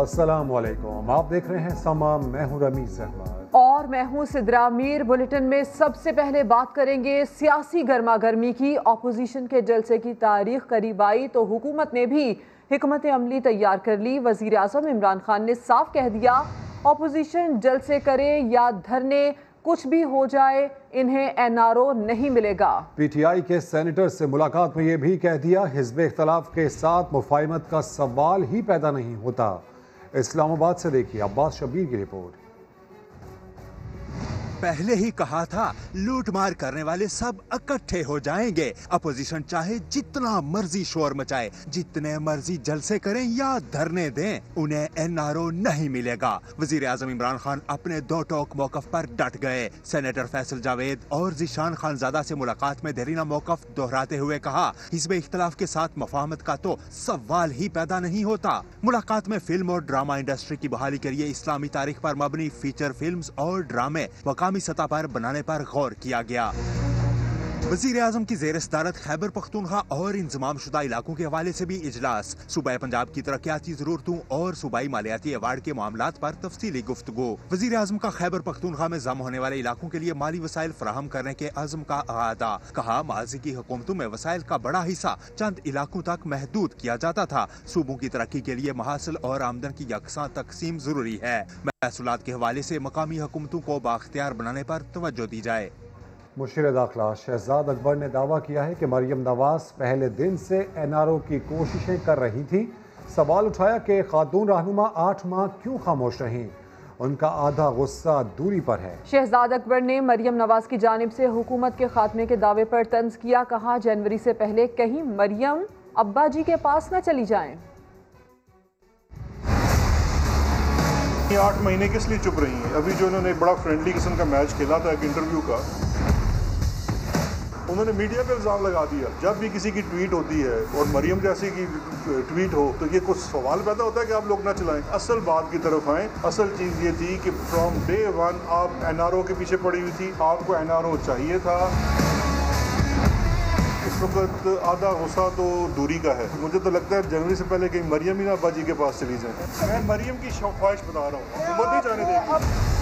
अस्सलामुअलैकुम, आप देख रहे हैं समा। मैं हूं रमीज अहमद और मैं हूं सिद्रा मीर। बुलेटिन में सबसे पहले बात करेंगे सियासी गर्मा गर्मी की। ऑपोजिशन के जलसे की तारीख करीब आई तो हुकूमत ने भी हिकमत अमली तैयार कर ली। वजीर आज़म इमरान खान ने साफ कह दिया, ऑपोजिशन जलसे करे या धरने, कुछ भी हो जाए, इन्हें एनआरओ नहीं मिलेगा। पीटीआई के सेनेटर से मुलाकात में यह भी कह दिया, हिज़्ब इख्तलाफ के साथ मुफाहिमत का सवाल ही पैदा नहीं होता। इस्लामाबाद से देखिए अब्बास शबीर की रिपोर्ट। पहले ही कहा था लूट मार करने वाले सब इकट्ठे हो जाएंगे। अपोजिशन चाहे जितना मर्जी शोर मचाए, जितने मर्जी जलसे करें या धरने दें, उन्हें एनआरओ नहीं मिलेगा। वजीर आजम इमरान खान अपने दो टोक मौकफ पर डट गए। सेनेटर फैसल जावेद और जिशान खानजादा से मुलाकात में देरीना मौकफ दोहराते हुए कहा, हिज़्ब इख्तलाफ के साथ मुफाहमत का तो सवाल ही पैदा नहीं होता। मुलाकात में फिल्म और ड्रामा इंडस्ट्री की बहाली के लिए इस्लामी तारीख पर मबनी फीचर फिल्म्स और ड्रामे मकामी सतह पर बनाने पर गौर किया गया। वजीर आजम की ज़ेर सदारत खैबर पख्तूनख्वा और इंजमाम शुदा इलाकों के हवाले से भी इजलास। सूबाई पंजाब की तरक्याती जरूरतों और सूबाई मालियाती अवार्ड के मामलात पर तफसीली गुफ्तगू। वजीर आजम का खैबर पख्तूनख्वा में जम होने वाले इलाकों के लिए माली वसाइल फराहम करने के अज़्म का अहाता। कहा, माजी की हुकूमतों में वसाइल का बड़ा हिस्सा चंद इलाकों तक महदूद किया जाता था। सूबों की तरक्की के लिए महासिल और आमदन की यकसां तकसीम जरूरी है। महसूलात के हवाले से मकामी हुकूमतों को बाख्तियार बनाने पर तवज्जो दी जाए। मुशीर दाखिला शहजाद अकबर ने दावा किया है कि मरियम नवाज पहले दिन से एनआरओ की कोशिशें कर रही थी। सवाल उठाया कि खातून रहनुमा 8 माह क्यों खामोश रहीं। उनका आधा गुस्सा दूरी पर है। शहजाद अकबर ने मरियम नवाज की जानिब से हुकूमत के खात्मे के दावे पर तंज किया। कहा, जनवरी से पहले कहीं मरियम अब्बा जी के पास न चली जाएं। 8 महीने किस लिए चुप रही हैं? अभी जो इन्होंने एक बड़ा फ्रेंडली किस्म का मैच खेला था एक इंटरव्यू का, उन्होंने मीडिया पे इल्ज़ाम लगा दिया। जब भी किसी की ट्वीट होती है और मरियम जैसी की ट्वीट हो तो ये कुछ सवाल पैदा होता है कि आप लोग ना चलाएं। असल बात की तरफ आएँ। असल चीज़ ये थी कि फ्रॉम डे 1 आप एनआरओ के पीछे पड़ी हुई थी। आपको एनआरओ चाहिए था। इस वक्त आधा गुस्सा तो दूरी का है। मुझे तो लगता है जनवरी से पहले कहीं मरियम ही ना अब्बा जी के पास चली जाए। मैं मरियम की ख्वाहिश बता रहा हूँ, हुकूमत नहीं जाने देगी।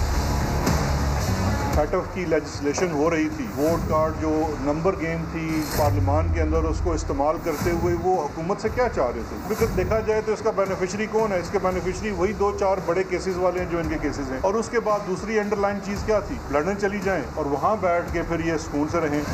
फैटफ की लेजिस्लेशन हो रही थी। वोट कार्ड जो नंबर गेम थी पार्लियामान के अंदर, उसको इस्तेमाल करते हुए वो हुकूमत से क्या चाह रहे थे? बिकॉज देखा जाए तो इसका बेनिफिशरी कौन है? इसके बेनिफिशरी वही 2-4 बड़े केसेस वाले हैं जो इनके केसेस हैं। और उसके बाद दूसरी अंडरलाइन चीज़ क्या थी? लंदन चली जाएं और वहाँ बैठ के फिर ये सुकून से रहें।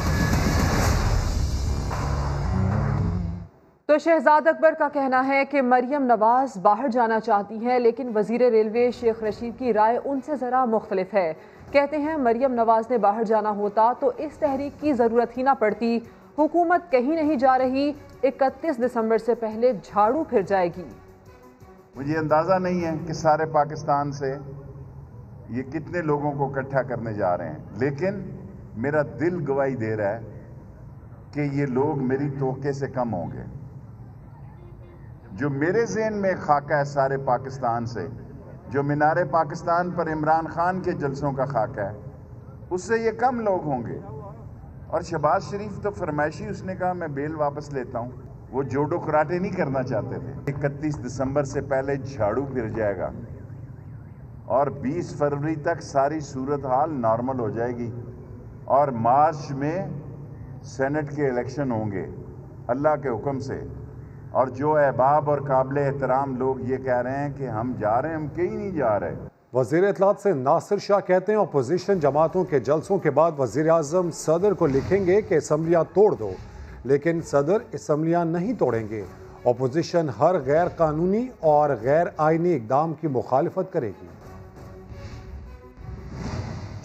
तो शहजाद अकबर का कहना है कि मरियम नवाज बाहर जाना चाहती हैं, लेकिन वजीर रेलवे शेख रशीद की राय उनसे ज़रा मुख्तलिफ है। कहते हैं मरियम नवाज ने बाहर जाना होता तो इस तहरीक की ज़रूरत ही ना पड़ती। हुकूमत कहीं नहीं जा रही, 31 दिसंबर से पहले झाड़ू फिर जाएगी। मुझे अंदाज़ा नहीं है कि सारे पाकिस्तान से ये कितने लोगों को इकट्ठा करने जा रहे हैं, लेकिन मेरा दिल गवाही दे रहा है कि ये लोग मेरी तोके से कम होंगे। जो मेरे ज़हन में खाका है सारे पाकिस्तान से, जो मीनारे पाकिस्तान पर इमरान खान के जलसों का खाका है, उससे ये कम लोग होंगे। और शहबाज शरीफ तो फरमाइशी, उसने कहा मैं बेल वापस लेता हूँ। वो जोड़ो कराटे नहीं करना चाहते थे। 31 दिसंबर से पहले झाड़ू फिर जाएगा और 20 फरवरी तक सारी सूरत हाल नॉर्मल हो जाएगी और मार्च में सेनेट के इलेक्शन होंगे अल्लाह के हुक्म से। और जो अहबाब और काबिल एहतराम लोग ये कह रहे हैं कि हम जा रहे हैं, हम कहीं नहीं जा रहे। वज़ीर इत्तलात से नासिर शाह कहते हैं अपोजिशन जमातों के जलसों के बाद वज़ीर आज़म सदर को लिखेंगे कि असम्बलियाँ तोड़ दो, लेकिन सदर असम्बलियाँ नहीं तोड़ेंगे। अपोजिशन हर गैर कानूनी और गैर आइनी इक़दाम की मुखालिफत करेगी।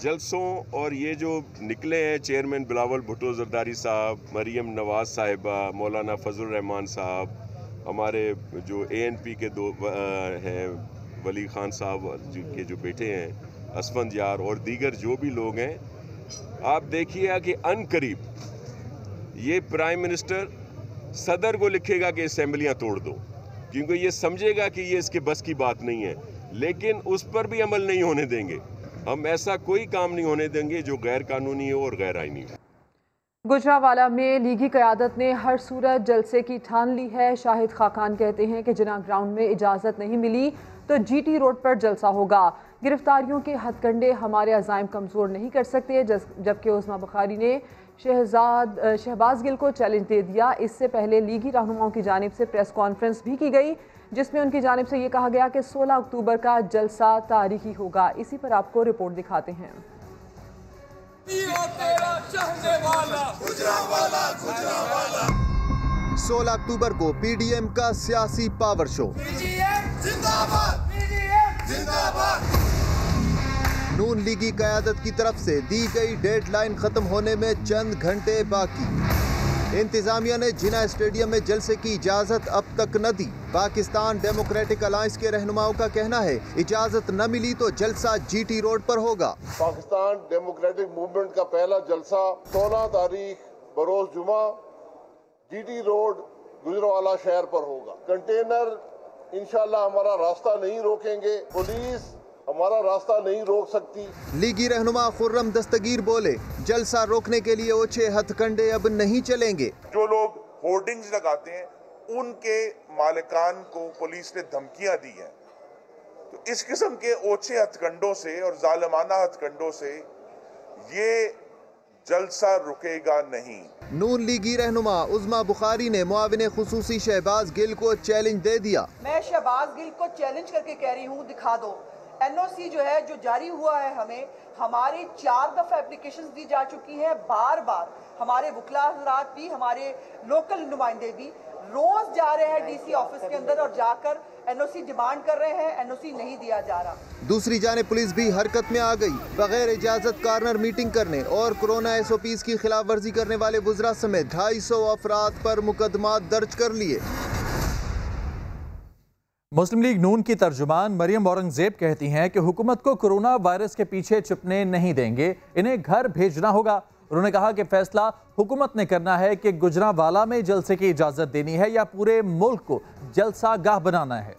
जलसों और ये जो निकले हैं चेयरमैन बिलावल भुट्टो जरदारी साहब, मरियम नवाज साहिबा, मौलाना फजल रहमान साहब, हमारे जो ANP के दो हैं वली खान साहब के जो बेटे हैं असफंद यार, और दीगर जो भी लोग हैं, आप देखिएगा कि अनकरीब ये प्राइम मिनिस्टर सदर को लिखेगा कि असम्बलियाँ तोड़ दो, क्योंकि ये समझेगा कि ये इसके बस की बात नहीं है। लेकिन उस पर भी अमल नहीं होने देंगे। हम ऐसा कोई काम नहीं होने देंगे जो गैर कानूनी हो और गैर आईनी हो। गुजरांवाला में लीगी क़यादत ने हर सूरत जलसे की ठान ली है। शाहिद खाकान कहते हैं कि जिना ग्राउंड में इजाज़त नहीं मिली तो GT रोड पर जलसा होगा। गिरफ्तारियों के हथकंडे हमारे अज़ाइम कमज़ोर नहीं कर सकते, जबकि उस्मा बुखारी ने शहबाज गिल को चैलेंज दे दिया। इससे पहले लीगी रहनुमाओं की जानिब से प्रेस कॉन्फ्रेंस भी की गई, जिसमें उनकी जानिब से ये कहा गया कि 16 अक्टूबर का जलसा तारीखी होगा। इसी पर आपको रिपोर्ट दिखाते हैं। 16 अक्टूबर को PDM का सियासी पावर शो। नून लीगी क़यादत की तरफ से दी गई डेडलाइन खत्म होने में चंद घंटे बाकी। इंतजामिया ने जिना स्टेडियम में जलसे की इजाजत अब तक न दी। पाकिस्तान डेमोक्रेटिक अलायंस के रहनुमाओं का कहना है इजाजत न मिली तो जलसा GT रोड पर होगा। पाकिस्तान डेमोक्रेटिक मूवमेंट का पहला जलसा 16 तारीख बरोज जुमा GT रोड गुजरांवाला शहर पर होगा। कंटेनर इंशाल्लाह हमारा रास्ता नहीं रोकेंगे, पुलिस हमारा रास्ता नहीं रोक सकती। लीगी रहनुमा खुर्रम दस्तगीर बोले जलसा रोकने के लिए ओछे हथकंडे अब नहीं चलेंगे। जो लोग होर्डिंग्स लगाते हैं उनके मालिकान को पुलिस ने धमकियां दी हैं, तो इस किस्म के ओछे हथकंडों से और जालिमाना हथकंडों से ये जलसा रुकेगा नहीं। नून लीगी रहनुमा उस्मा बुखारी ने मुआविन खुसूसी शहबाज गिल को चैलेंज दे दिया। मैं शहबाज गिल को चैलेंज करके कह रही हूँ, दिखा दो NOC जो है जो जारी हुआ है हमें, हमारी 4 दफा एप्लीकेशंस दी जा चुकी है। बार बार हमारे वकला हज़रात भी, हमारे लोकल नुमाइंदे भी रोज जा रहे हैं DC ऑफिस के अंदर और जाकर NOC डिमांड कर रहे हैं, NOC नहीं दिया जा रहा। दूसरी जाने पुलिस भी हरकत में आ गई। बगैर इजाजत कार्नर मीटिंग करने और कोरोना SOPs की खिलाफ वर्जी करने वाले बुजरा समेत 250 अफराद पर मुकदमा दर्ज कर लिए। मुस्लिम लीग नून की तर्जुमान मरियम औरंगजेब कहती हैं कि हुकूमत को कोरोना वायरस के पीछे छुपने नहीं देंगे, इन्हें घर भेजना होगा। उन्होंने कहा कि फैसला हुकूमत ने करना है कि गुजरांवाला में जलसे की इजाजत देनी है या पूरे मुल्क को जलसा गाह बनाना है।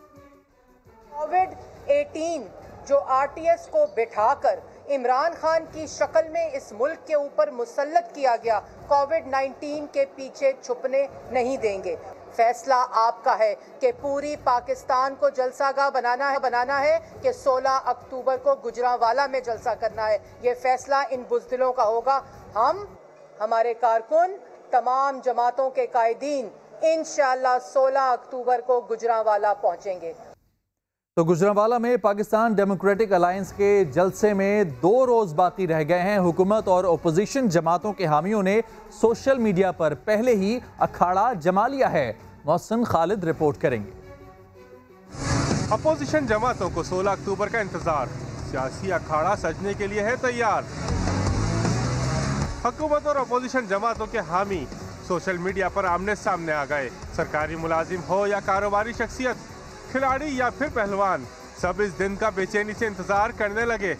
कोविड-18 जो RTS को बिठाकर इमरान खान की शक्ल में इस मुल्क के ऊपर मुसल्लत किया गया, कोविड-19 के पीछे छुपने नहीं देंगे। फैसला आपका है कि पूरी पाकिस्तान को जलसागाह बनाना है कि 16 अक्टूबर को गुजरांवाला में जलसा करना है। ये फैसला इन बुज़दिलों का होगा। हम, हमारे कारकुन, तमाम जमातों के कायदीन इंशाअल्लाह 16 अक्टूबर को गुजरांवाला पहुंचेंगे। तो गुजरांवाला में पाकिस्तान डेमोक्रेटिक अलायंस के जलसे में 2 रोज बाकी रह गए हैं। हुकूमत और अपोजिशन जमातों के हामियों ने सोशल मीडिया पर पहले ही अखाड़ा जमा लिया है। मोहसिन खालिद रिपोर्ट करेंगे। अपोजिशन जमातों को 16 अक्टूबर का इंतजार, सियासी अखाड़ा सजने के लिए है तैयार। हुकूमत और अपोजिशन जमातों के हामी सोशल मीडिया पर आमने सामने आ गए। सरकारी मुलाजिम हो या कारोबारी शख्सियत, खिलाड़ी या फिर पहलवान, सब इस दिन का बेचैनी से इंतजार करने लगे।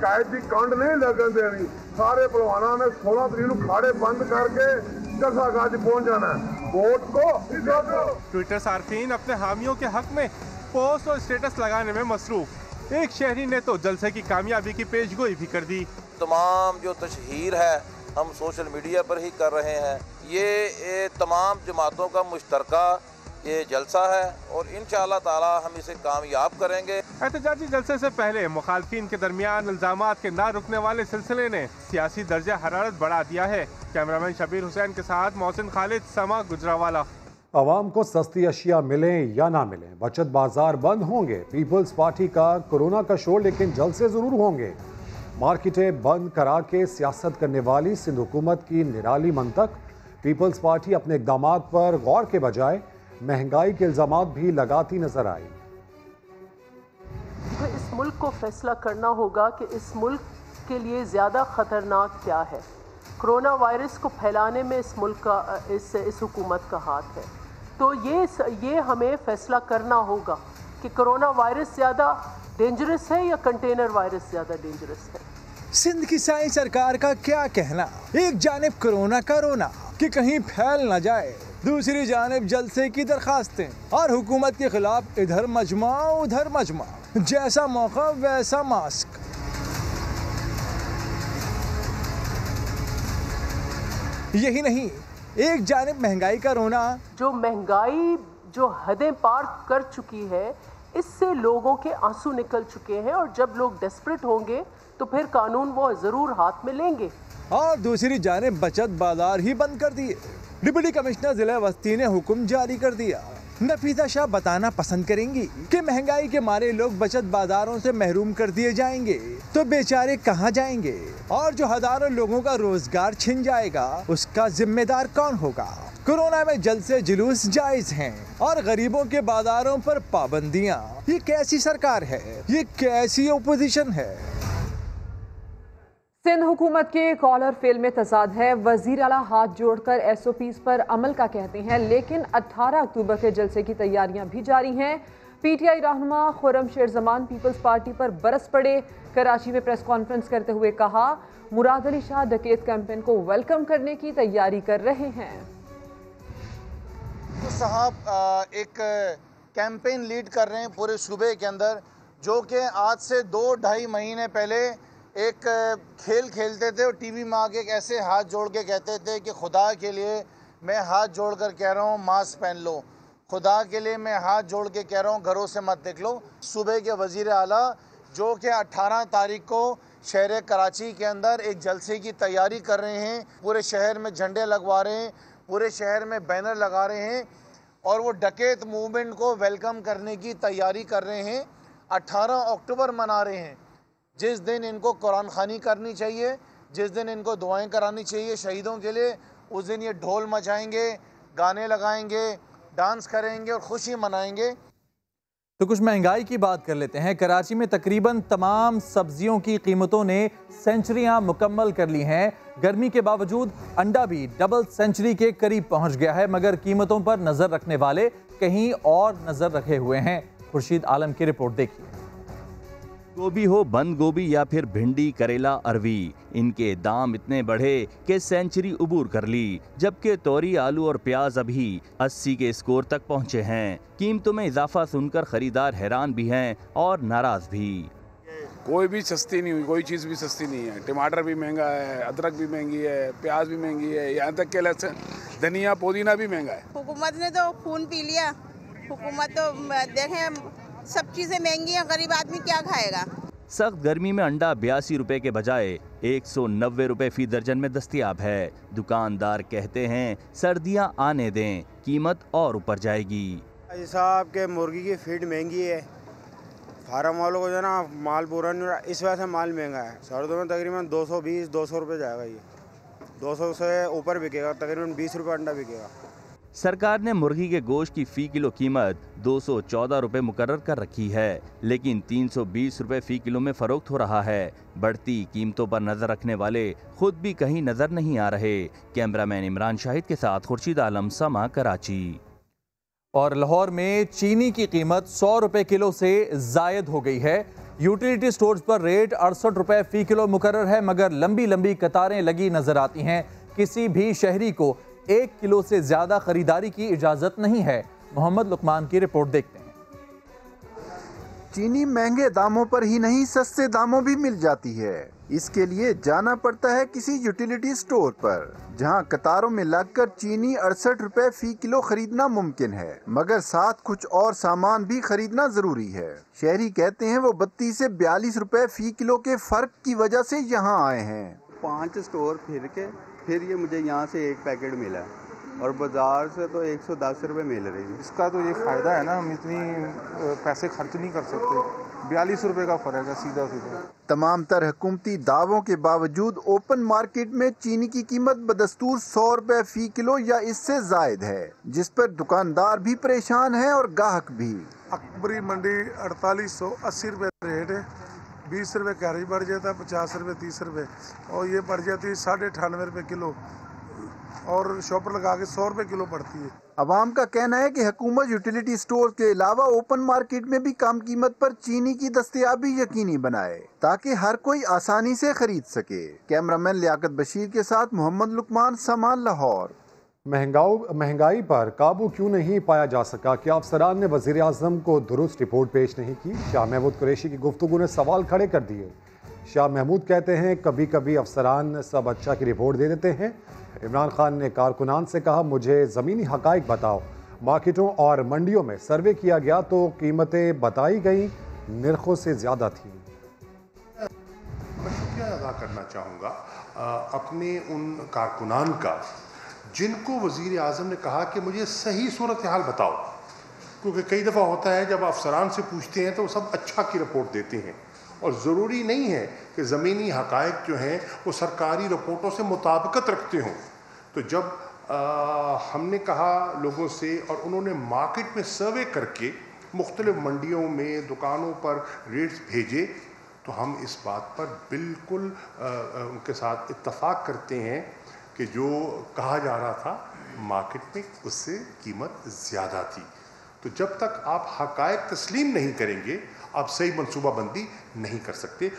कायद की कंड नहीं लगन देनी, सारे पहलवाना ने 16 तरीक खाड़े बंद करके जलसागाह पहुंच जाना है। वोट को ट्विटर सार्फिन अपने हामियों के हक में पोस्ट और स्टेटस लगाने में मसरूफ। एक शहरी ने तो जलसे की कामयाबी की पेशगोई भी कर दी। तमाम जो तशहीर है हम सोशल मीडिया पर ही कर रहे हैं। ये तमाम जमातों का मुश्तरका ये जलसा है और इंशाअल्लाह ताला हम इसे कामयाब करेंगे। एहतजाजी जलसे से पहले मुखालफिन के दरमियान इल्जामात के ना रुकने वाले सिलसिले ने सियासी दर्जा हरारत बढ़ा दिया है। कैमरामैन शबीर हुसैन के साथ मोहसिन खालिद, समा गुजरांवाला। आवाम को सस्ती अशिया मिलें या ना मिलें, बचत बाजार बंद होंगे। पीपल्स पार्टी का कोरोना का शोर, लेकिन जलसे जरूर होंगे। मार्केटें बंद करा के सियासत करने वाली सिंध हुकूमत की निराली मंतक। पीपल्स पार्टी अपने इक़दामात पर गौर के बजाय महंगाई के इल्जामात भी लगाती नजर आई। तो इस मुल्क को फैसला करना होगा कि इस मुल्क के लिए ज़्यादा ख़तरनाक क्या है। कोरोना वायरस को फैलाने में इस मुल्क का इस हुकूमत का हाथ है। तो ये हमें फैसला करना होगा कि कोरोना वायरस ज़्यादा डेंजरस है या कंटेनर वायरस ज़्यादा डेंजरस है। सिंध की साई सरकार का क्या कहना, एक जानिब कोरोना का रोना कि कहीं फैल न जाए, दूसरी जानिब जलसे की दरखास्तें और हुकूमत के खिलाफ इधर मजमा उधर मजमा, जैसा मौका वैसा मास्क। यही नहीं, एक जानिब महंगाई का रोना, जो महंगाई जो हदें पार कर चुकी है, इससे लोगों के आंसू निकल चुके हैं और जब लोग डेस्परेट होंगे तो फिर कानून वो जरूर हाथ में लेंगे। और दूसरी जानिब बचत बाजार ही बंद कर दिए। डिप्टी कमिश्नर जिला वस्ती ने हुक्म जारी कर दिया। नफीसा शाह बताना पसंद करेंगी कि महंगाई के मारे लोग बचत बाजारों से महरूम कर दिए जाएंगे तो बेचारे कहां जाएंगे, और जो हजारों लोगों का रोजगार छिन जाएगा उसका जिम्मेदार कौन होगा। कोरोना में जल्द से जुलूस जायज हैं और गरीबों के बाजारों पर पाबंदियां। ये कैसी सरकार है, ये कैसी ओपोजिशन है। सिंध हुकूमत के कॉलर फेल में तजाद है। वजीर आला हाथ जोड़कर SOPs पर अमल का कहते हैं, लेकिन 18 अक्टूबर के जलसे की तैयारियां भी जारी हैं। PTI रहनुमा खुर्रम शेर जमान पीपल्स पार्टी पर बरस पड़े। कराची में प्रेस कॉन्फ्रेंस करते हुए कहा, मुराद अली शाह डकैत कैंपेन को वेलकम करने की तैयारी कर रहे हैं। तो साहब एक कैंपेन लीड कर रहे हैं पूरे सूबे के अंदर, जो कि आज से 2-2.5 महीने पहले एक खेल खेलते थे और टीवी में आके ऐसे हाथ जोड़ के कहते थे कि खुदा के लिए मैं हाथ जोड़ कर कह रहा हूँ मास्क पहन लो, खुदा के लिए मैं हाथ जोड़ के कह रहा हूँ घरों से मत निकलो। सूबे के वजीर आला जो कि 18 तारीख को शहर कराची के अंदर एक जलसे की तैयारी कर रहे हैं, पूरे शहर में झंडे लगवा रहे हैं, पूरे शहर में बैनर लगा रहे हैं और वो डकैत मूवमेंट को वेलकम करने की तैयारी कर रहे हैं। 18 अक्टूबर मना रहे हैं, जिस दिन इनको कुरान खानी करनी चाहिए, जिस दिन इनको दुआएं करानी चाहिए शहीदों के लिए, उस दिन ये ढोल मचाएंगे, गाने लगाएंगे, डांस करेंगे और खुशी मनाएंगे। तो कुछ महंगाई की बात कर लेते हैं। कराची में तकरीबन तमाम सब्जियों की कीमतों ने सेंचुरियां मुकम्मल कर ली हैं। गर्मी के बावजूद अंडा भी डबल सेंचुरी के करीब पहुंच गया है, मगर कीमतों पर नजर रखने वाले कहीं और नजर रखे हुए हैं। खुर्शीद आलम की रिपोर्ट देखिए। गोभी हो, बंद गोभी या फिर भिंडी, करेला, अरवी, इनके दाम इतने बढ़े कि सेंचुरी उबूर कर ली, जबकि तोरी, आलू और प्याज अभी 80 के स्कोर तक पहुंचे हैं। कीमतों में इजाफा सुनकर खरीदार हैरान भी हैं और नाराज भी। कोई भी सस्ती नहीं हुई, कोई चीज़ भी सस्ती नहीं है। टमाटर भी महंगा है, अदरक भी महंगी है, प्याज भी महंगी है, यहाँ तक के लहसुन, धनिया, पुदीना भी महंगा है। हुकूमत ने तो खून पी लिया। हुकूमत तो देखें सब चीज़ें महंगी हैं, गरीब आदमी क्या खाएगा। सख्त गर्मी में अंडा 82 रुपए के बजाय 190 रुपए फी दर्जन में दस्तयाब है। दुकानदार कहते हैं सर्दियां आने दें, कीमत और ऊपर जाएगी। साहब के मुर्गी की फीड महंगी है, फार्म वालों को जो ना माल पूरा नहीं, इस वजह से माल महंगा है। सर्दियों में तकरीबन 220-200 रुपये जाएगा, ये 200 से ऊपर बिकेगा, तकरीबन 20 रुपये अंडा बिकेगा। सरकार ने मुर्गी के गोश्त की फी किलो कीमत 214 रुपए मुकर्रर कर रखी है, लेकिन 320 रुपए फी किलो में फरोख्त हो रहा है। बढ़ती कीमतों पर नजर रखने वाले खुद भी कहीं नजर नहीं आ रहे। कैमरामैन इमरान शाहिद के साथ खुर्शीद आलम, समा, कराची। और लाहौर में चीनी की कीमत 100 रुपए किलो से जायद हो गई है। यूटिलिटी स्टोर्स पर रेट 68 रुपए फी किलो मुकर्रर है, मगर लंबी लंबी कतारें लगी नजर आती हैं। किसी भी शहरी को 1 किलो से ज्यादा खरीदारी की इजाजत नहीं है। मोहम्मद लुकमान की रिपोर्ट देखते हैं। चीनी महंगे दामों पर ही नहीं, सस्ते दामों भी मिल जाती है। इसके लिए जाना पड़ता है किसी यूटिलिटी स्टोर पर, जहां कतारों में लगकर चीनी 68 रुपए फी किलो खरीदना मुमकिन है, मगर साथ कुछ और सामान भी खरीदना जरूरी है। शहरी कहते हैं वो 32 से 42 रुपए फी किलो के फर्क की वजह से यहाँ आए हैं। 5 स्टोर फिर के फिर ये मुझे यहाँ से एक पैकेट मिला और बाजार से तो 110 रुपये मिल रही है। इसका तो ये फ़ायदा है ना, हम इतनी पैसे खर्च नहीं कर सकते। 42 रुपये का फ़र्क है सीधा सीधा। तमाम तर हुकूमती दावों के बावजूद ओपन मार्केट में चीनी की कीमत बदस्तूर 100 रुपए फी किलो या इससे जायद है, जिस पर दुकानदार भी परेशान है और ग्राहक भी। अकबरी मंडी 4880 रुपये रेट है, 20 रुपये कैरेज बढ़ जाता, 50 रुपये 30 रुपये, और ये बढ़ जाती है 98.5 रुपये किलो, और शॉपर लगा के 100 रुपये किलो पड़ती है। अवाम का कहना है कि हुकूमत यूटिलिटी स्टोर के अलावा ओपन मार्केट में भी कम कीमत पर चीनी की दस्तयाबी यकीनी बनाए, ताकि हर कोई आसानी से खरीद सके। कैमरामैन लियाकत बशीर के साथ मोहम्मद लुकमान, समा, लाहौर। महंगाई पर काबू क्यों नहीं पाया जा सका? क्या अफसरान ने वज़ीर आज़म को दुरुस्त रिपोर्ट पेश नहीं की? शाह महमूद कुरैशी की गुफ्तगू ने सवाल खड़े कर दिए। शाह महमूद कहते हैं कभी कभी अफसरान सब अच्छा की रिपोर्ट दे देते हैं। इमरान खान ने कारकुनान से कहा मुझे ज़मीनी हकाइक बताओ। मार्केटों और मंडियों में सर्वे किया गया तो कीमतें बताई गई निर्खों से ज़्यादा थी। मैं शुक्रिया अदा करना चाहूँगा अपने उन कारकुनान का जिनको वज़ीर आज़म ने कहा कि मुझे सही सूरत हाल बताओ, क्योंकि कई दफ़ा होता है जब अफसरान से पूछते हैं तो वो सब अच्छा की रिपोर्ट देते हैं और ज़रूरी नहीं है कि ज़मीनी हक़ाइक़ जो हैं वो सरकारी रिपोर्टों से मुताबिकत रखते हों। तो जब हमने कहा लोगों से और उन्होंने मार्केट में सर्वे करके मुख्तलिफ मंडियों में दुकानों पर रेट्स भेजे तो हम इस बात पर बिल्कुल उनके साथ इत्तफाक करते हैं कि जो कहा जा रहा था मार्केट में उससे कीमत ज़्यादा थी। तो जब तक आप हक़ाइक़ तस्लीम नहीं करेंगे आप सही मनसूबाबंदी नहीं कर सकते।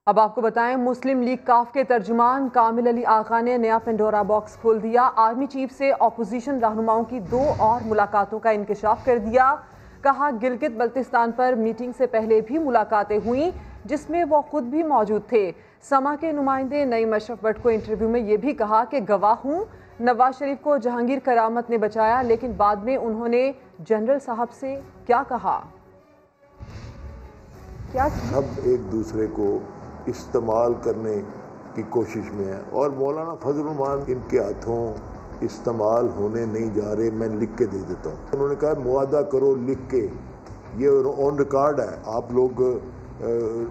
अब आपको बताएं, मुस्लिम लीग काफ के तर्जुमान कामिल अली आगा ने नया पेंडोरा बॉक्स खोल दिया। आर्मी चीफ से अपोजिशन रहनुमाओं की 2 और मुलाकातों का इंकशाफ कर दिया। कहा गिलगित बल्तिस्तान पर मीटिंग से पहले भी मुलाकातें हुई जिसमें वो खुद भी मौजूद थे। समा के नुमाइंदे नईम अशरफ भट्ट को इंटरव्यू में ये भी कहा कि गवाह हूँ, नवाज शरीफ को जहांगीर करामत ने बचाया, लेकिन बाद में उन्होंने जनरल साहब से क्या कहा। क्या सब एक दूसरे को इस्तेमाल करने की कोशिश में है और मौलाना फजल रहमान इनके हाथों इस्तेमाल होने नहीं जा रहे। मैं लिख के दे देता हूँ। उन्होंने कहा मुआदा करो लिख के, ये ऑन रिकॉर्ड है, आप लोग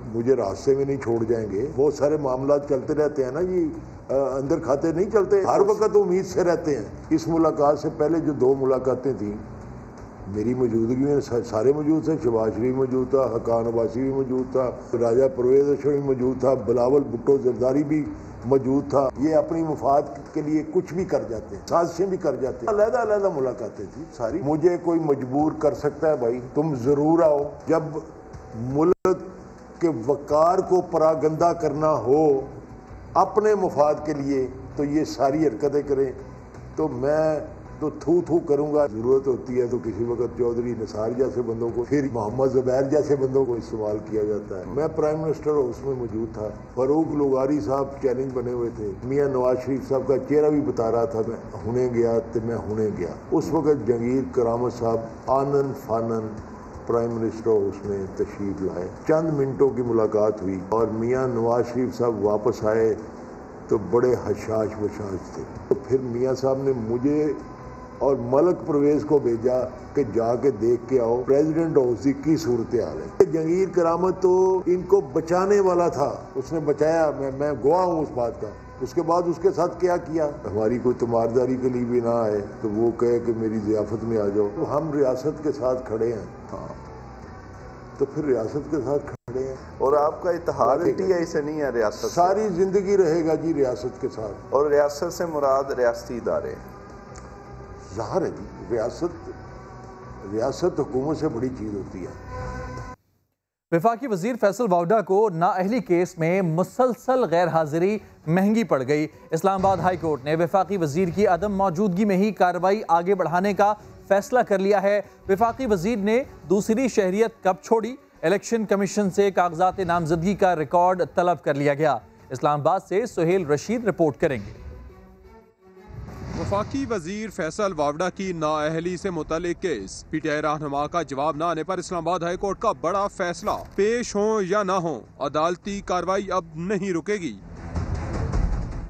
मुझे रास्ते में नहीं छोड़ जाएंगे। बहुत सारे मामला चलते रहते हैं ना जी, अंदर खाते नहीं चलते, हर वक्त उम्मीद से रहते हैं। इस मुलाकात से पहले जो 2 मुलाकातें थी मेरी मौजूदगी में सारे मौजूद थे। शहबाज शरीफ मौजूद था, हकान अब्बासी भी मौजूद था, राजा परवेज अशरफ भी मौजूद था, बिलावल भुट्टो जरदारी भी मौजूद था। ये अपनी मुफाद के लिए कुछ भी कर जाते हैं, साजिशें भी कर जाते हैं। अलग-अलग मुलाकातें थी सारी। मुझे कोई मजबूर कर सकता है भाई तुम ज़रूर आओ। जब मुल्क के वकार को परागंदा करना हो अपने मुफाद के लिए तो ये सारी हरकतें करें तो मैं तो थू करूंगा। जरूरत होती है तो किसी वक्त चौधरी निसार जैसे बंदों को, फिर मोहम्मद जुबैर जैसे बंदों को इस्तेमाल किया जाता है। मैं प्राइम मिनिस्टर उसमें मौजूद था। फारूक लुगारी साहब चैलेंज बने हुए थे। मियां नवाज शरीफ साहब का चेहरा भी बता रहा था मैं हुने गया तो मैं हुने गया। उस वक्त जहांगीर करामत साहब आनन फानन प्राइम मिनिस्टर उसमें तशरीफ लाए। चंद मिनटों की मुलाकात हुई और मियां नवाज शरीफ साहब वापस आए तो बड़े हशाश बशाश थे। तो फिर मियां साहब ने मुझे और मलक परवेज को भेजा कि जाके देख के आओ प्रेसिडेंट हाउस की सूरत हाल है। जहांगीर करामत तो इनको बचाने वाला था, उसने बचाया, मैं गवाह हूँ उस बात का। उसके बाद उसके साथ क्या किया, हमारी कोई तमारदारी के लिए भी ना आए तो वो कहे कि मेरी ज़ियाफत में आ जाओ। तो हम रियासत के साथ खड़े हैं। हाँ तो फिर रियासत के साथ खड़े हैं। और आपका इत्तेहाद ऐसे नहीं है रियासत सारी जिंदगी रहेगा जी रियासत के साथ। और रियासत से मुराद रियासती इदारे ज़ाहिर है जी, रियासत हुकूमत से बड़ी चीज़ होती है। वफाकी वजीर फैसल वावडा को नाअहली केस में मुसलसल गैर हाजिरी महंगी पड़ गई। इस्लामाबाद हाई कोर्ट ने वफाकी वजीर की अदम मौजूदगी में ही कार्रवाई आगे बढ़ाने का फैसला कर लिया है। वफाकी वजीर ने दूसरी शहरियत कब छोड़ी, इलेक्शन कमीशन से कागजात नामजदगी का रिकॉर्ड तलब कर लिया गया। इस्लामाबाद से सुहेल रशीद रिपोर्ट करेंगे। वफाकी वजीर फैसल वावडा की नाअहली से मुतल्लिक केस, पीटीआई रहनुमा का जवाब न आने पर इस्लामाबाद हाई कोर्ट का बड़ा फैसला। पेश हो या ना हो, अदालती कार्रवाई अब नहीं रुकेगी।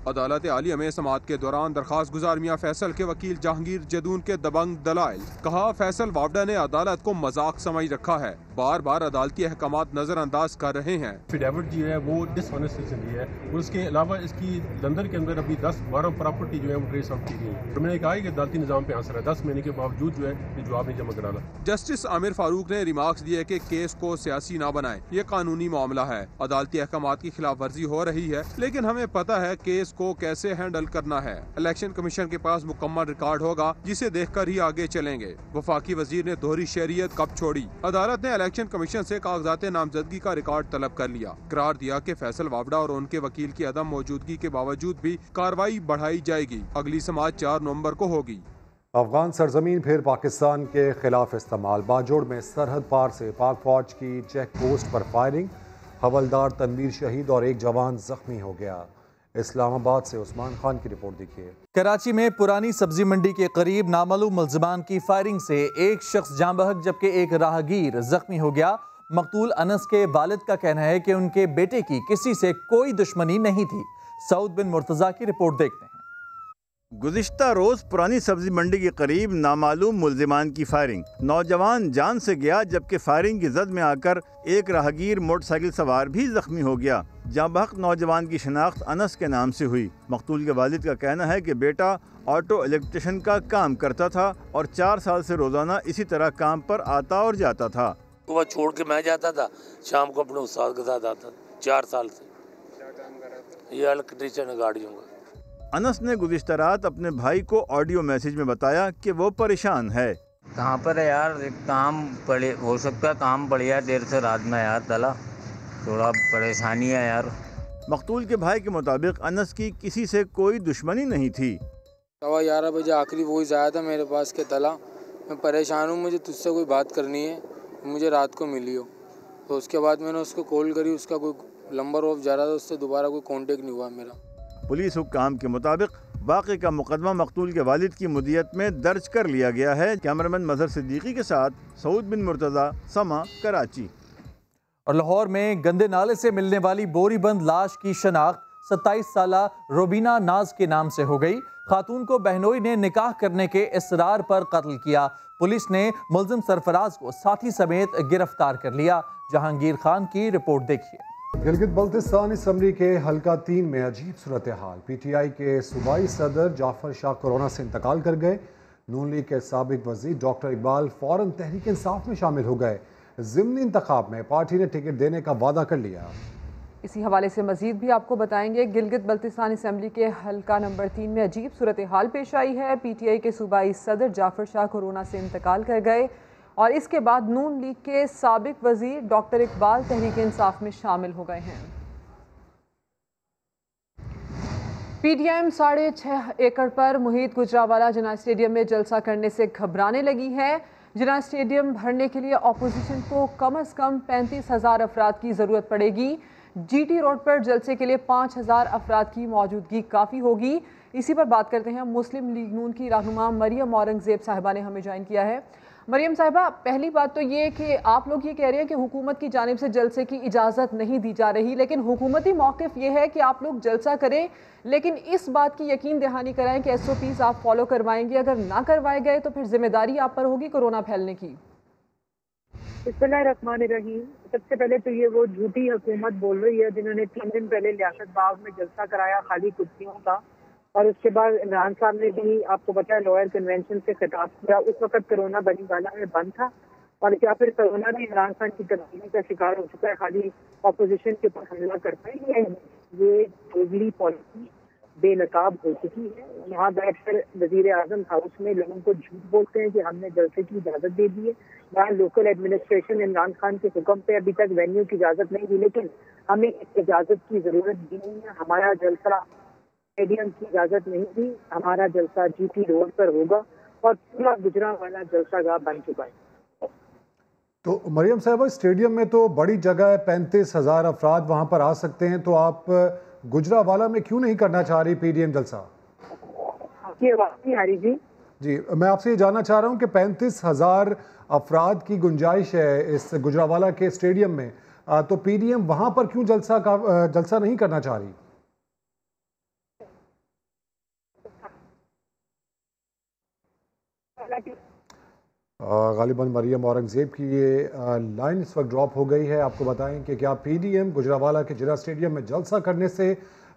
अदालत आलिया में समाअत के दौरान दरखास्त गुजार मियां फैसल के वकील जहांगीर जदून के दबंग दलाइल। कहा फैसल वावडा ने अदालत को मजाक समझ रखा है, बार बार अदालती अहकामात नजरअंदाज कर रहे हैं। फिडेविट जो है वो डिसऑनेस्ट से ली है। उसके अलावा इसकी लंदन के अंदर अभी 10-12 प्रॉपर्टी जो है वो ट्रेस आउट की गई। तो मैंने कहा कि अदालती निजाम पे आंसर है, 10 महीने के बावजूद जो है ये जवाब नहीं जमा कराना। जस्टिस आमिर फारूक ने रिमार्क्स दिए कि केस को सियासी ना बनाएं, ये कानूनी मामला है। अदालती अहकामात की खिलाफ वर्जी हो रही है, लेकिन हमें पता है केस को कैसे हैंडल करना है। इलेक्शन कमीशन के पास मुकम्मल रिकॉर्ड होगा जिसे देखकर ही आगे चलेंगे। वफाकी वजीर ने दोहरी शहरियत कब छोड़ी, अदालत ने इलेक्शन कमीशन से कागजात नामजदगी का रिकॉर्ड तलब कर लिया। करार दिया कि फैसल वावडा और उनके वकील की अदम मौजूदगी के बावजूद भी कार्रवाई बढ़ाई जाएगी। अगली समाअत 4 नवंबर को होगी। अफगान सरजमीन फिर पाकिस्तान के खिलाफ इस्तेमाल। बाजोड़ में सरहद पार से पाक फौज की चेक पोस्ट पर फायरिंग। हवलदार तनवीर शहीद और एक जवान जख्मी हो गया। इस्लामाबाद से उस्मान खान की रिपोर्ट देखिए। कराची में पुरानी सब्जी मंडी के करीब नामालूम मुल्जिमान की फायरिंग से एक शख्स जाँ बहक जबकि एक राहगीर जख्मी हो गया। मकतूल अनस के वालिद का कहना है कि उनके बेटे की किसी से कोई दुश्मनी नहीं थी। सऊद बिन मुर्तज़ा की रिपोर्ट देखते हैं। गुज़िश्ता रोज़ पुरानी सब्जी मंडी के करीब नामालूम मुल्जिमान की फायरिंग, नौजवान जान से गया जबकि फायरिंग की जद में आकर एक राहगीर मोटरसाइकिल सवार भी जख्मी हो गया। जाँ बहक नौजवान की शनाख्त अनस के नाम से हुई। मकतूल के वालिद का कहना है कि बेटा ऑटो इलेक्ट्रिशियन का काम करता था और 4 साल से रोजाना इसी तरह काम पर आता और जाता था। वह छोड़ के मैं जाता था, शाम को अपने उस्ताद के साथ आता 4 साल से। ये इलेक्ट्रिशियन गाड़ियों का। अनस ने गुज़िश्ता रात अपने भाई को ऑडियो मैसेज में बताया कि वो परेशान है। कहाँ पर है यार, काम पड़े हो सकता है, काम बढ़िया देर से रात में यार तला, थोड़ा परेशानी है यार। मकतूल के भाई के मुताबिक अनस की किसी से कोई दुश्मनी नहीं थी। 11:15 बजे आखिरी वॉइस आया था मेरे पास के तला, मैं परेशान हूँ, मुझे तुझसे कोई बात करनी है, मुझे रात को मिली हो। तो उसके बाद मैंने उसको कॉल करी, उसका कोई नंबर ऑफ जा रहा था, उससे दोबारा कोई कांटेक्ट नहीं हुआ मेरा। पुलिस हुक्काम के मुताबिक वाक़े का मुकदमा मकतूल के वालिद की मुदियत में दर्ज कर लिया गया है। कैमरामैन मजहर सिद्दीकी के साथ सऊद बिन मुर्तज़ा, समा, कराची। और लाहौर में गंदे नाले से मिलने वाली बोरीबंद लाश की शनाख्त 27 साला रोबीना नाज के नाम से हो गई। खातून को बहनोई ने निकाह करने के इसरार पर कत्ल किया। पुलिस ने मुल्जिम सरफराज को साथी समेत गिरफ्तार कर लिया। जहांगीर खान की रिपोर्ट देखिए। गिलगित बल्तिस्तान असम्बली के हल्का 3 में अजीब सूरत हाल। PTI के सूबाई सदर जाफर शाह कोरोना से इंतकाल कर गए। नून लीग के साबिक वजीर डॉक्टर इकबाल फौरन तहरीक इंसाफ में शामिल हो गए। ज़िमनी इंतखाब में पार्टी ने टिकट देने का वादा कर लिया। इसी हवाले से मजीद भी आपको बताएंगे। गिलगित बल्तिस्तान असम्बली के हल्का नंबर 3 में अजीब सूरत हाल पेश आई है। PTI के सूबाई सदर जाफर शाह कोरोना से इंतकाल कर गए और इसके बाद नून लीग के साबिक वजीर डॉक्टर इकबाल तहरीक इंसाफ में शामिल हो गए हैं। PDM 6.5 एकड़ पर मुहित गुजरावाला जिना स्टेडियम में जलसा करने से घबराने लगी है। जिना स्टेडियम भरने के लिए अपोजिशन को कम से कम 35,000 अफराद की ज़रूरत पड़ेगी। GT रोड पर जलसे के लिए 5,000 अफराद की मौजूदगी काफ़ी होगी। इसी पर बात करते हैं। मुस्लिम लीग नून की रहनुमा मरियम औरंगजेब साहिबा ने हमें ज्वाइन किया है। मरियम साहिबा, पहली बात तो ये कि आप लोग ये कह रहे हैं कि हुकूमत की जानिब से जलसे की इजाज़त नहीं दी जा रही, लेकिन हुकूमती मौक़िफ़ ये है कि आप लोग जलसा करें, लेकिन इस बात की यकीन दहानी कराएं कि SOPs आप फॉलो करवाएंगे। अगर ना करवाए गए तो फिर जिम्मेदारी आप पर होगी कोरोना फैलने की। बिस्मिल्लाहिर्रहमानिर्रहीम। सबसे पहले तो ये वो झूठी हुकूमत बोल रही है जिन्होंने 3 दिन पहले लियाकत बाग में जलसा कराया खाली कुर्सियों का, और उसके बाद इमरान साहब ने भी, आपको पता है, लॉयर कन्वेंशन से खिताब किया। उस वक्त कोरोना बनी वाला में बंद था, और क्या फिर कोरोना भी इमरान खान की तब्दीली का शिकार हो चुका है, खाली अपोजिशन के ऊपर हमला करता है। ये टोटली पॉलिसी बेनकाब हो चुकी है। वहाँ बैठकर वजीर आजम हाउस में लोगों को झूठ बोलते हैं कि हमने जलसे की इजाज़त दे दी है। वहाँ लोकल एडमिनिस्ट्रेशन इमरान खान के हुक्म पे अभी तक वेन्यू की इजाज़त नहीं दी, लेकिन हमें इजाज़त की ज़रूरत भी नहीं है। हमारा जलसा स्टेडियम की इजाज़त नहीं थी, हमारा जलसा GT रोड पर होगा, और पूरा गुजरावाला जलसागाह बन चुका है। तो मरियम साहब, स्टेडियम में तो बड़ी जगह है, 35,000 अफराद वहाँ पर आ सकते हैं, तो आप गुजरावाला में क्यों नहीं करना चाह रही PDM जलसा? आपकी आवाज़ नहीं आ रही जी। जी, मैं आपसे ये जानना चाह रहा हूँ कि 35,000 अफराद की गुंजाइश है इस गुजरावाला के स्टेडियम में, तो PDM वहाँ पर क्यों जलसा नहीं करना चाह रही? गालिबन मरियम औरंगजेब की ये लाइन इस वक्त ड्रॉप हो गई है। आपको बताएं कि क्या PDM गुजरावाला के जिला स्टेडियम में जलसा करने से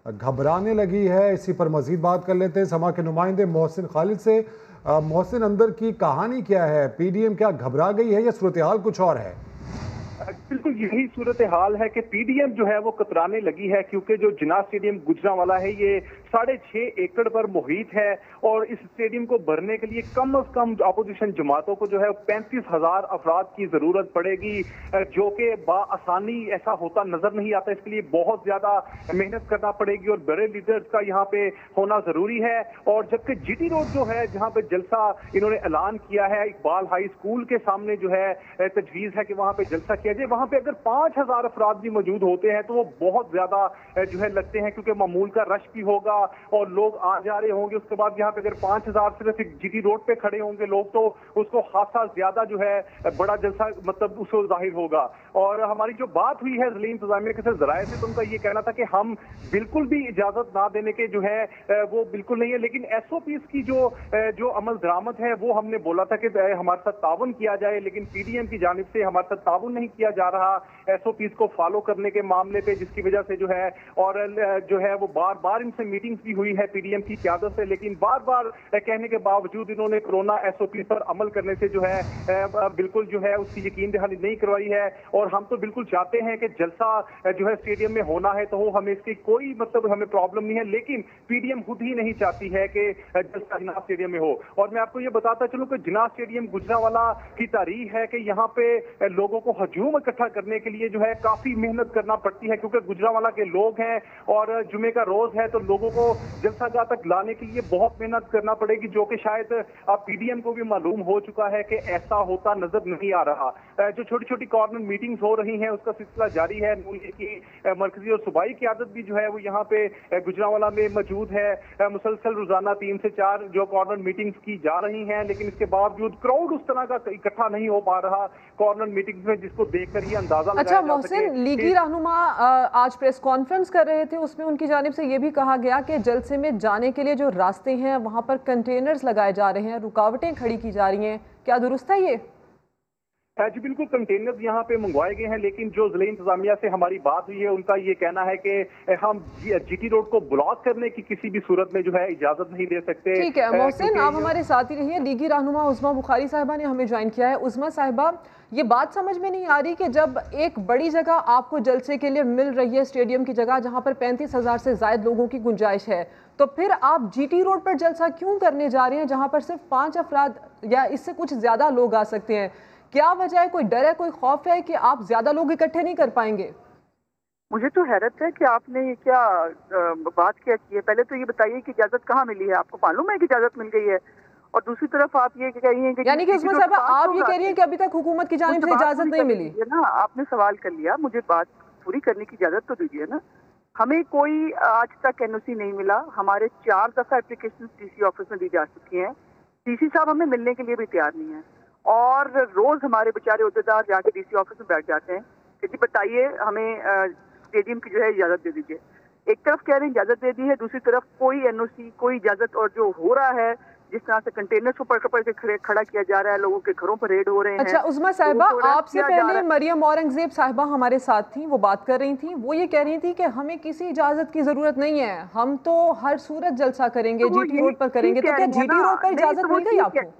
घबराने लगी है? इसी पर मजीद बात कर लेते हैं समा के नुमाइंदे मोहसिन खालिद से। मोहसिन, अंदर की कहानी क्या है? PDM क्या घबरा गई है या सूरत हाल कुछ और है? बिल्कुल यही सूरत हाल है कि PDM जो है वो कतराने लगी है, क्योंकि जो जिना स्टेडियम गुजरावाला है ये 6.5 एकड़ पर मुहित है और इस स्टेडियम को भरने के लिए कम से कम अपोजिशन जमातों को जो है 35,000 अफराद की जरूरत पड़ेगी, जो कि आसानी ऐसा होता नजर नहीं आता। इसके लिए बहुत ज्यादा मेहनत करना पड़ेगी और बड़े लीडर्स का यहाँ पे होना जरूरी है। और जबकि जीटी रोड जो है जहाँ पे जलसा इन्होंने ऐलान किया है, इकबाल हाई स्कूल के सामने जो है तजवीज है कि वहां पे जलसा किया जाए, वहां पे अगर 5,000 अफराद भी मौजूद होते हैं तो वो बहुत ज्यादा जो है लगते हैं, क्योंकि मामूल का रश भी होगा और लोग आ जा रहे होंगे। उसके बाद यहाँ पे अगर 5,000 सिर्फ जीटी रोड पे खड़े होंगे लोग तो उसको खासा ज्यादा जो है बड़ा जलसा मतलब उसको जाहिर होगा। और हमारी जो बात हुई है जिले इंतजामिया के साथ जराये से, तो उनका ये कहना था कि हम बिल्कुल भी इजाजत ना देने के जो है वो बिल्कुल नहीं है, लेकिन SOPs की जो अमल दरामद है वो हमने बोला था कि हमारे साथ ताउन किया जाए, लेकिन PDM की जानिब से हमारे साथ ताउन नहीं किया जा रहा SOPs को फॉलो करने के मामले पे, जिसकी वजह से जो है और जो है वो बार बार इनसे मीटिंग्स भी हुई है PDM की क़यादत से, लेकिन बार बार कहने के बावजूद इन्होंने कोरोना SOPs पर अमल करने से जो है बिल्कुल जो है उसकी यकीन दहानी नहीं करवाई है। और हम तो बिल्कुल चाहते हैं कि जलसा जो है स्टेडियम में होना है तो हमें इसकी कोई मतलब हमें प्रॉब्लम नहीं है, लेकिन PDM खुद ही नहीं चाहती है कि जलसा जिनाह स्टेडियम में हो। और मैं आपको ये बताता चलूं कि जिनाह स्टेडियम गुजरांवाला की तारीख है कि यहाँ पे लोगों को हजूम इकट्ठा करने के लिए जो है काफी मेहनत करना पड़ती है, क्योंकि गुजरांवाला के लोग हैं और जुमे का रोज है तो लोगों को जलसागाह तक लाने के लिए बहुत मेहनत करना पड़ेगी, जो कि शायद अब PDM को भी मालूम हो चुका है कि ऐसा होता नजर नहीं आ रहा। जो छोटी छोटी कॉर्नर मीटिंग्स हो रही हैं उसका सिलसिला जारी है। नून लीग की मरकजी और सूबाई क़यादत भी जो है वो यहाँ पे गुजरांवाला में मौजूद है। मुसलसल रोजाना 3 से 4 जो कॉर्नर मीटिंग्स की जा रही हैं, लेकिन इसके बावजूद क्राउड उस तरह का इकट्ठा नहीं हो पा रहा कॉर्नर मीटिंग्स में, जिसको देखकर ये अंदाजा लगाया जा सके। मोहसिन, लीगी रहनुमा आज प्रेस कॉन्फ्रेंस कर रहे थे, उसमें उनकी जानिब से ये भी कहा गया कि जलसे में जाने के लिए जो रास्ते हैं वहां पर कंटेनर्स लगाए जा रहे हैं, रुकावटें खड़ी की जा रही हैं, क्या दुरुस्त है ये? जी बिल्कुल, कंटेनर्स यहाँ पे मंगवाए गए हैं, लेकिन जो जिले इंतजामिया से हमारी बात हुई है उनका ये कहना है कि हम जीटी रोड को ब्लॉक करने की किसी भी सूरत में जो है इजाजत नहीं दे सकते। ठीक है मोहसिन, आप हमारे साथ ही रहिए। लीगी रहनुमा उज़मा बुखारी साहिबा ने हमें ज्वाइन किया है। उज़मा साहिबा, ये बात समझ में नहीं आ रही कि जब एक बड़ी जगह आपको जलसे के लिए मिल रही है, स्टेडियम की जगह जहाँ पर 35,000 से ज्यादा लोगों की गुंजाइश है, तो फिर आप जीटी रोड पर जलसा क्यों करने जा रहे हैं जहाँ पर सिर्फ 5 अफराद या इससे कुछ ज्यादा लोग आ सकते हैं? क्या वजह है? कोई डर है, कोई खौफ है कि आप ज्यादा लोग इकट्ठे नहीं कर पाएंगे? मुझे तो हैरत है कि आपने ये क्या बात क्या की है। पहले तो ये बताइए कि इजाजत कहाँ मिली है, आपको मालूम है कि इजाजत मिल गई है? और दूसरी तरफ आप ये कह रही हैं कि यानी कि उसमें साहब आप ये कह रही हैं कि अभी तक हुकूमत की जानिब से इजाजत नहीं मिली है ना। आपने सवाल कर लिया, मुझे बात पूरी करने की इजाजत तो दीजिए ना। हमें कोई आज तक NOC नहीं मिला। हमारे 4 दफा एप्लीकेशन DC ऑफिस में दी जा चुकी हैं। DC साहब हमें मिलने के लिए भी तैयार नहीं है और रोज हमारे बेचारे अहदेदार जाके DC ऑफिस में बैठ जाते हैं कि जी बताइए हमें स्टेडियम की जो है इजाजत दे दीजिए। एक तरफ कह रहे हैं इजाजत दे दी है, दूसरी तरफ कोई NOC कोई इजाजत। और जो हो रहा है जिस तरह से कंटेनर्स को पकड़ के खड़ा किया जा रहा है, लोगों के घरों पर रेड हो रहे हैं। अच्छा उज़मा साहिबा, आपसे पहले मरियम औरंगजेब साहिबा हमारे साथ थी, वो बात कर रही थी, वो ये कह रही थी कि हमें किसी इजाजत की जरूरत नहीं है, हम तो हर सूरत जलसा करेंगे, जीटी रोड पर करेंगे। तो क्या जीटी रोड पर इजाजत मिल गई आपको?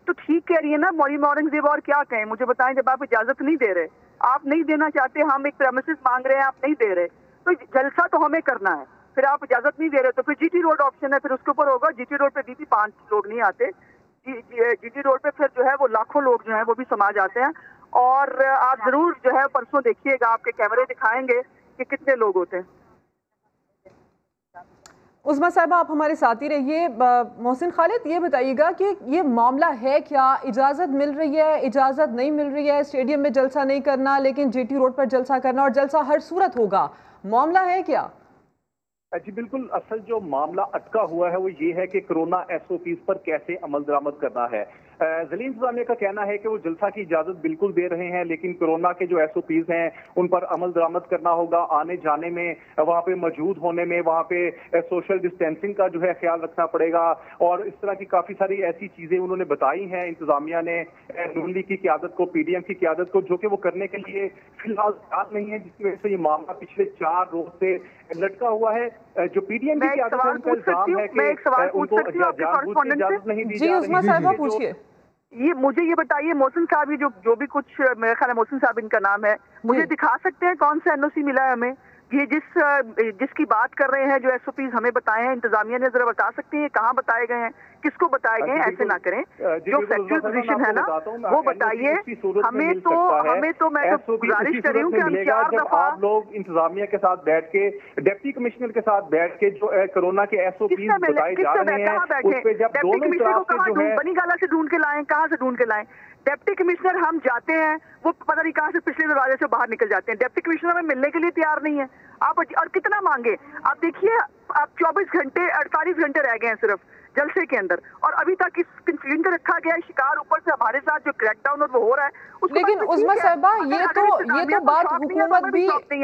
तो ठीक कह रही है ना मरियम औरंगजेब, और क्या कहें? मुझे बताएं, जब आप इजाजत नहीं दे रहे, आप नहीं देना चाहते, हम एक प्रेमिसेस मांग रहे हैं, आप नहीं दे रहे, तो जलसा तो हमें करना है। फिर आप इजाजत नहीं दे रहे तो फिर जीटी रोड ऑप्शन है, फिर उसके ऊपर होगा। जीटी रोड पे भी 5 लोग नहीं आते, जीटी रोड पे फिर जो है वो लाखों लोग जो है वो भी समा जाते हैं। और आप जरूर जो है परसों देखिएगा, आपके कैमरे दिखाएंगे कि कितने लोग होते हैं। उज़मा साहिबा आप हमारे साथ ही रहिए। मोहसिन खालिद, ये बताइएगा कि ये मामला है क्या? इजाज़त मिल रही है, इजाज़त नहीं मिल रही है, स्टेडियम में जलसा नहीं करना लेकिन जीटी रोड पर जलसा करना, और जलसा हर सूरत होगा, मामला है क्या? जी बिल्कुल, असल जो मामला अटका हुआ है वो ये है कि कोरोना SOPs पर कैसे अमल दरामद करना है। जिले इंतजामिया का कहना है कि वो जलसा की इजाजत बिल्कुल दे रहे हैं, लेकिन कोरोना के जो SOPs हैं उन पर अमल दरामद करना होगा। आने जाने में, वहाँ पे मौजूद होने में, वहाँ पे सोशल डिस्टेंसिंग का जो है ख्याल रखना पड़ेगा। और इस तरह की काफी सारी ऐसी चीजें उन्होंने बताई हैं इंतजामिया ने, नून लीग की क़यादत को, PDM की क़यादत को, जो कि वो करने के लिए फिलहाल तैयार नहीं है, जिसकी वजह से ये मामला पिछले 4 रोज से लटका हुआ है। जो PDM की क़यादत है उनका इल्जाम है कि उनको जानबूझ के इजाजत नहीं दी जा रही है। ये मुझे ये बताइए मोहसिन साहब, ये जो भी कुछ, मेरा ख्याल है मोहसिन साहब इनका नाम है, मुझे दिखा सकते हैं कौन सा NOC मिला है हमें? ये जिसकी बात कर रहे हैं, जो SOPs हमें बताए हैं, इंतजामिया ने जरा बता सकते हैं कहाँ बताए गए हैं, किसको बताए गए हैं? ऐसे ना करें, जो फैक्चुअल पोजीशन है ना वो बताइए हमें। तो मैं तो गुजारिश कर रही हूँ कि हम 4 दफा आप लोग इंतजामिया के साथ बैठ के, डिप्टी कमिश्नर के साथ बैठ के जो कोरोना के SOPs बताए जा रहे हैं, उस पे जब दोनों तरफ से जो है बनी गाला से ढूंढ के लाएं, कहाँ से ढूंढ के लाएं? डिप्टी कमिश्नर हम जाते हैं, वो पता नहीं कहाँ से पिछले दरवाजे से बाहर निकल जाते हैं। डिप्टी कमिश्नर हमें मिलने के लिए तैयार नहीं है। आप और कितना मांगे? आप देखिए, आप 24 घंटे 48 घंटे रह गए हैं सिर्फ जलसे के अंदर, और अभी तक इस कंफ्यूजन रखा गया है शिकार, ऊपर से हमारे साथ जो क्रैकडाउन और वो हो रहा है। लेकिन उस्मा साहिबा, ये तो बात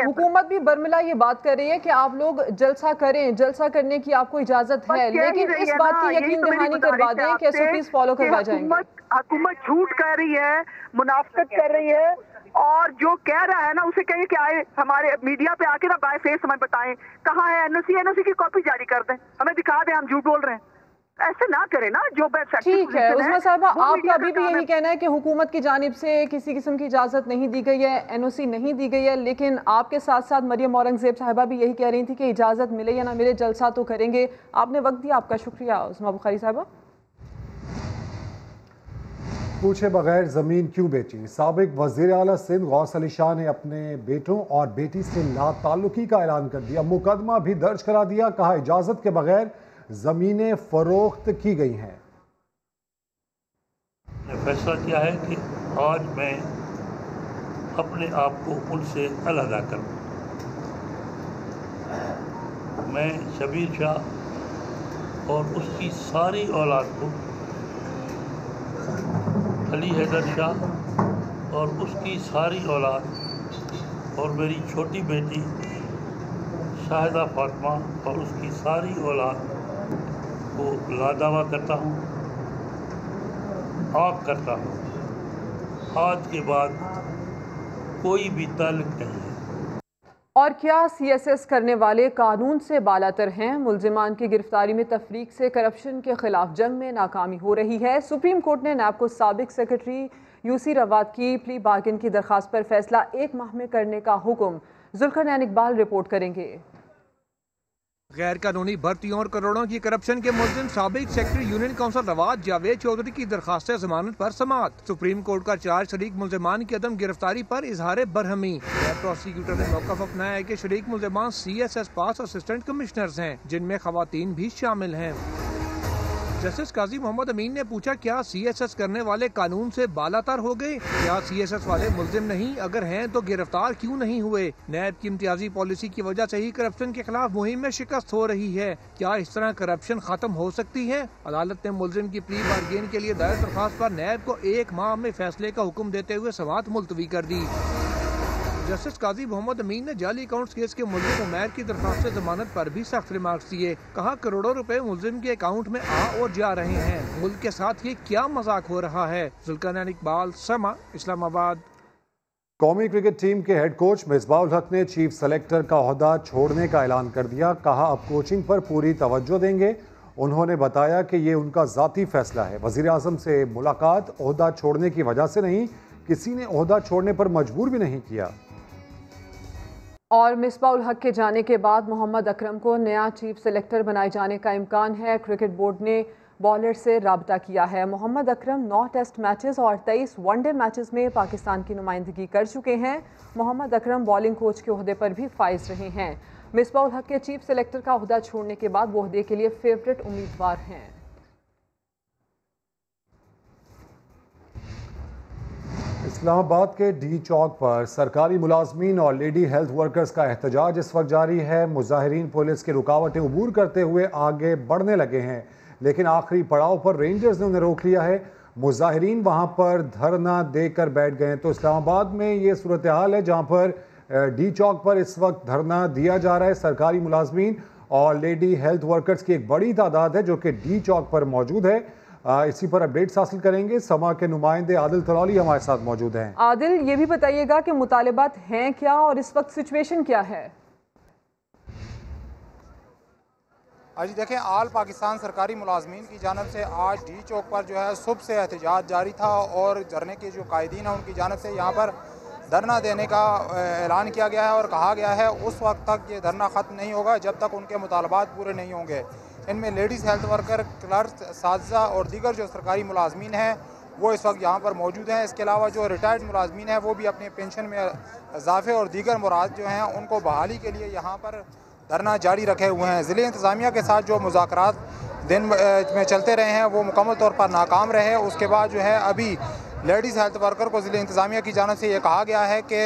हुकूमत भी बर्मिला ये बात कर रही है कि आप लोग जलसा करें, जलसा करने की आपको इजाजत है, लेकिन इस बात की यकीन दहानी करवा दें कि SOPs फॉलो करवाए जाएंगे। हुकूमत झूठ कह रही है, मुनाफिकत कर रही है, और जो कह रहा है ना उसे कहिए कि आए हमारे मीडिया पे आके ना बाय फेस हमें बताएं कहाँ है NOC की कॉपी जारी कर दें, हमें दिखा दें हम झूठ बोल रहे हैं। ऐसे ना करें ना, जो ठीक है। उस्मा साहिबा, आपका अभी भी यही कहना है कि हुकूमत की जानिब से किसी किस्म की इजाज़त नहीं दी गई है, NOC नहीं दी गई है, लेकिन आपके साथ साथ मरियम औरंगजेब साहिबा भी यही कह रही थी कि इजाज़त मिले या ना मिले जलसा तो करेंगे। आपने वक्त दिया, आपका शुक्रिया। उस्मा बुखारी साहिबा, पूछे बगैर ज़मीन क्यों बेची? साबिक वज़ीर आला सिंध गौस अली शाह ने अपने बेटों और बेटी से लाताल्लुकी का ऐलान कर दिया, मुकदमा भी दर्ज करा दिया। कहा इजाज़त के बगैर ज़मीनें फरोख्त की गई हैं। फैसला किया है कि आज मैं अपने आप को उनसे अलहदा करूँ। मैं शबीर शाह और उसकी सारी औलाद को, अली हैदर शाह और उसकी सारी औलाद, और मेरी छोटी बेटी शाहिदा फातिमा और उसकी सारी औलाद को लादावा करता हूँ, आग करता हूँ। आज के बाद कोई भी ताल्लुक नहीं है। और क्या CSS करने वाले कानून से बालातर हैं? मुल्जिमान की गिरफ्तारी में तफरीक से करप्शन के खिलाफ जंग में नाकामी हो रही है। सुप्रीम कोर्ट ने नैब को साबिक सेक्रेटरी UC रवात की प्ली बार्गेन की दरख्वास्त पर फैसला 1 माह में करने का हुक्म। जुल्करनैन इकबाल रिपोर्ट करेंगे। गैर कानूनी भर्तियों और करोड़ों की करप्शन के मुल्जिम साबिक secretary union council Rawat Javed Chaudhry की दरखास्त जमानत पर समाअत। सुप्रीम कोर्ट का 4 शरीक मुल्जिमान की अदम गिरफ्तारी पर इजहार बरहमी। प्रोसिक्यूटर ने मौक़िफ़ अपनाया है कि शरीक मुल्जिमान CSS पास असिस्टेंट कमिश्नर्स हैं, जिनमें खवातीन भी शामिल हैं। जस्टिस काजी मोहम्मद अमीन ने पूछा, क्या CSS करने वाले कानून से बालातर हो गए? क्या CSS वाले मुल्जिम नहीं? अगर हैं तो गिरफ्तार क्यों नहीं हुए? नैब की इम्तियाजी पॉलिसी की वजह से ही करप्शन के खिलाफ मुहिम में शिकस्त हो रही है। क्या इस तरह करप्शन खत्म हो सकती है? अदालत ने मुल्जिम की प्ली बार्गेन के लिए दायर दरखास्त पर नैब को 1 माह में फैसले का हुक्म देते हुए समाअत मुलतवी कर दी। जस्टिस काजी मोहम्मद अमीन ने जाली अकाउंट्स केस के मुल्जिम उमैर की दरखास्त जमानत पर भी सख्त रिमार्क्स दिए। कहा, करोड़ों रुपए मुल्जिम के अकाउंट में आ और जा रहे हैं। मुल्क के साथ ये क्या मजाक हो रहा है? जुल्करनैन इकबाल, समा, इस्लामाबाद। कौमी क्रिकेट टीम के हेड कोच मिसबाह उल हक ने चीफ सेलेक्टर का ओहदा छोड़ने का ऐलान कर दिया। कहा, अब कोचिंग पर पूरी तवज्जो देंगे। उन्होंने बताया कि ये उनका ज़ाती फैसला है। वज़ीर आज़म से मुलाकात ओहदा छोड़ने की वजह से नहीं, किसी ने ओहदा छोड़ने पर मजबूर भी नहीं किया। और मिसबाह उल हक के जाने के बाद मोहम्मद अकरम को नया चीफ सेलेक्टर बनाए जाने का इम्कान है। क्रिकेट बोर्ड ने बॉलर से राब्ता किया है। मोहम्मद अकरम 9 टेस्ट मैचेस और 23 वनडे मैचेस में पाकिस्तान की नुमाइंदगी कर चुके हैं। मोहम्मद अकरम बॉलिंग कोच के ओहदे पर भी फाइज रहे हैं। मिसबाह उल हक के चीफ सेलेक्टर का ओहदा छोड़ने के बाद वो ओहदे के लिए फेवरेट उम्मीदवार हैं। इस्लामाबाद के डी चौक पर सरकारी मुलाजमीन और लेडी हेल्थ वर्कर्स का एहतजाज इस वक्त जारी है। मुजाहिरीन पुलिस की रुकावटें अबूर करते हुए आगे बढ़ने लगे हैं, लेकिन आखिरी पड़ाव पर रेंजर्स ने उन्हें रोक लिया है। मुजाहिरीन वहां पर धरना देकर बैठ गए हैं। तो इस्लामाबाद में ये सूरत हाल है, जहां पर डी चौक पर इस वक्त धरना दिया जा रहा है। सरकारी मुलाजमीन और लेडी हेल्थ वर्कर्स की एक बड़ी तादाद है जो कि डी चौक पर मौजूद है। इसी पर अपडेट्स हासिल करेंगे। समा के नुमाइंदे आदिल तलौली हमारे साथ मौजूद हैं। आदिल, ये भी बताइएगा कि मुतालिबात हैं क्या और इस वक्त सिचुएशन क्या है? आज देखें, आल पाकिस्तान सरकारी मुलाजमीन की जानब से आज डी चौक पर जो है सुबह से एहतजाज जारी था और धरने के जो कायदीन हैं उनकी जानब से यहाँ पर धरना देने का ऐलान किया गया है और कहा गया है उस वक्त तक ये धरना ख़त्म नहीं होगा जब तक उनके मुतालबात पूरे नहीं होंगे। इनमें लेडीज़ हेल्थ वर्कर, क्लर्क, साजिज़ा और दीगर जो सरकारी मुलाजमीन हैं वो इस वक्त यहाँ पर मौजूद हैं। इसके अलावा जो रिटायर्ड मुलाजमीन हैं वो भी अपने पेंशन में इजाफे और दीगर मुराद जो हैं उनको बहाली के लिए यहाँ पर धरना जारी रखे हुए हैं। ज़िले इंतज़ामिया के साथ जो मुज़ाकरात दिन में चलते रहे हैं वो मुकम्मल तौर पर नाकाम रहे। उसके बाद जो है अभी लेडीज़ हेल्थ वर्कर को ज़िले इंतज़ामिया की जानिब से ये कहा गया है कि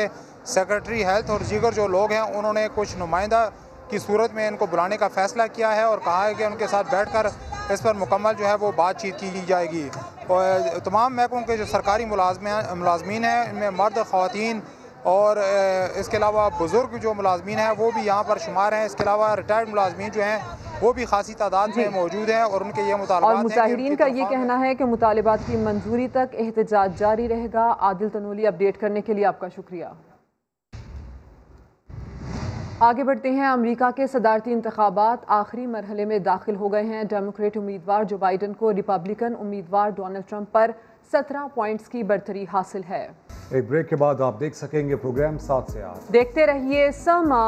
सेक्रेटरी हेल्थ और दीगर जो लोग हैं उन्होंने कुछ नुमाइंदा की सूरत में इनको बुलाने का फ़ैसला किया है और कहा है कि उनके साथ बैठकर इस पर मुकम्मल जो है वो बातचीत की जाएगी। और तमाम महकमों के जो सरकारी मुलाजमीन हैं इनमें मर्द, ख़वातीन और इसके अलावा बुज़ुर्ग जो मुलाजमीन हैं वो भी यहाँ पर शुमार हैं। इसके अलावा रिटायर्ड मुलाजमीन जो हैं वो भी खासी तादाद में मौजूद हैं और उनके ये मुतालबात और मुजाहिरीन का ये कहना है कि मुतालिबात की मंजूरी तक एहतजाज जारी रहेगा। आदिल तनोली, अपडेट करने के लिए आपका शुक्रिया। आगे बढ़ते हैं। अमेरिका के सदारती इंतखाबात आखिरी मरहले में दाखिल हो गए हैं। डेमोक्रेट उम्मीदवार जो बाइडन को रिपब्लिकन उम्मीदवार डोनाल्ड ट्रंप पर 17 पॉइंट्स की बढ़तरी हासिल है। एक ब्रेक के बाद आप देख सकेंगे प्रोग्राम 7 से 8। देखते रहिए समा।